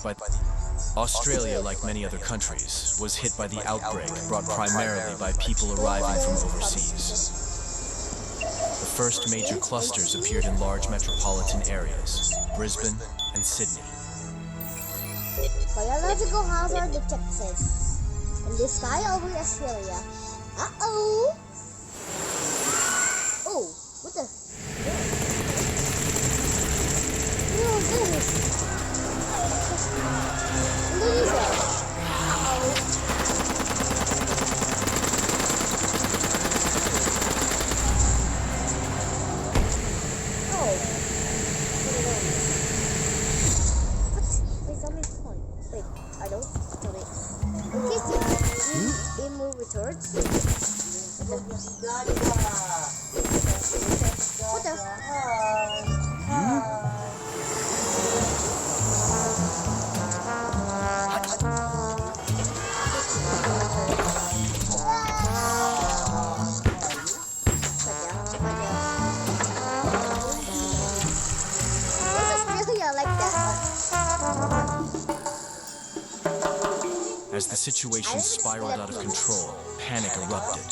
But Australia, like many other countries, was hit by the outbreak brought primarily by people arriving from overseas. The first major clusters appeared in large metropolitan areas, Brisbane and Sydney. Biological hazard detected in the sky over Australia. Uh-oh! Oh, what the? What is this? Indonesia. Uh-oh. Returns. What the? Australia like that? As the situation spiraled out of control, panic erupted.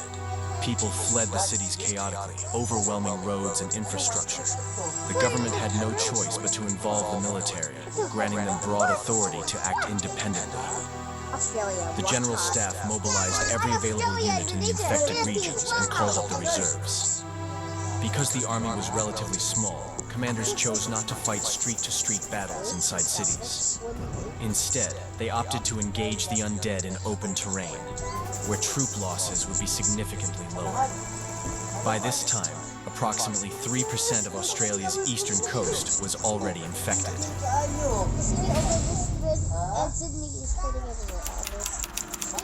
People fled the cities chaotically, overwhelming roads and infrastructure. The government had no choice but to involve the military, granting them broad authority to act independently. The General Staff mobilized every available unit in the infected regions and called up the reserves. Because the army was relatively small, commanders chose not to fight street-to-street battles inside cities. Instead, they opted to engage the undead in open terrain, where troop losses would be significantly lower. By this time, approximately 3% of Australia's eastern coast was already infected. Sydney is spreading everywhere.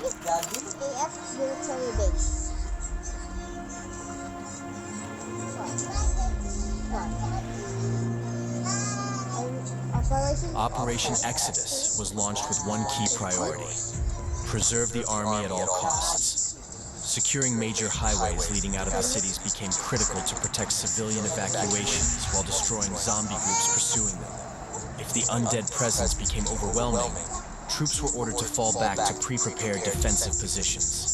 AF military base. Operation Exodus was launched with one key priority: preserve the army at all costs. Securing major highways leading out of the cities became critical to protect civilian evacuations while destroying zombie groups pursuing them. If the undead presence became overwhelming, troops were ordered to fall back to pre-prepared defensive positions.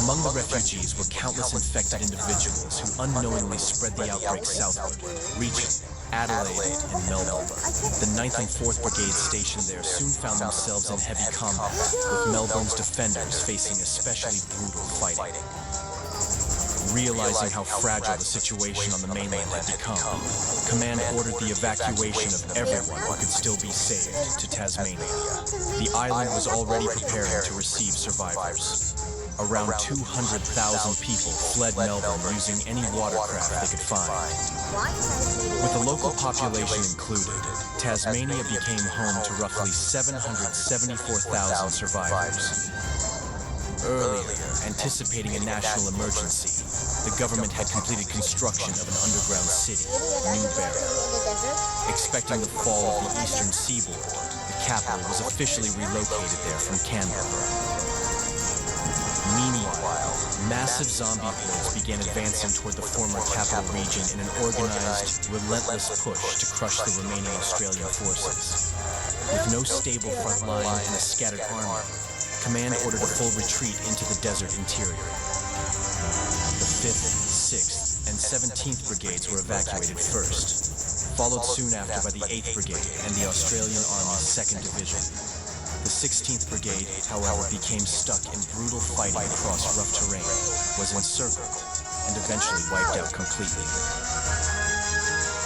Among the refugees were countless infected individuals who unknowingly spread the outbreak southward, reaching Adelaide and Melbourne. The 9th and 4th Brigades stationed there soon found themselves in heavy combat, with Melbourne's defenders facing especially brutal fighting. Realizing how fragile the situation on the mainland had become, Command ordered the evacuation of everyone who could still be saved to Tasmania. The island was already preparing to receive survivors. Around 200,000 people fled Melbourne using any watercraft they could find. With the local population included, Tasmania became home to roughly 774,000 survivors. Earlier, anticipating a national emergency, the government had completed construction of an underground city, Newberry. Expecting the fall of the eastern seaboard, the capital was officially relocated there from Canberra. Meanwhile, massive zombie hordes began advancing toward the former capital region in an organized, relentless push to crush the remaining Australian forces. With no stable front line and a scattered army, Command ordered a full retreat into the desert interior. The 5th, 6th, and 17th Brigades were evacuated first, followed soon after by the 8th Brigade and the Australian Army's 2nd Division. The 16th Brigade, however, became stuck in brutal fighting across rough terrain, was encircled, and eventually wiped out completely.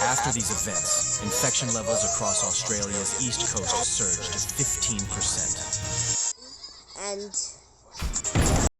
After these events, infection levels across Australia's east coast surged to 15%. And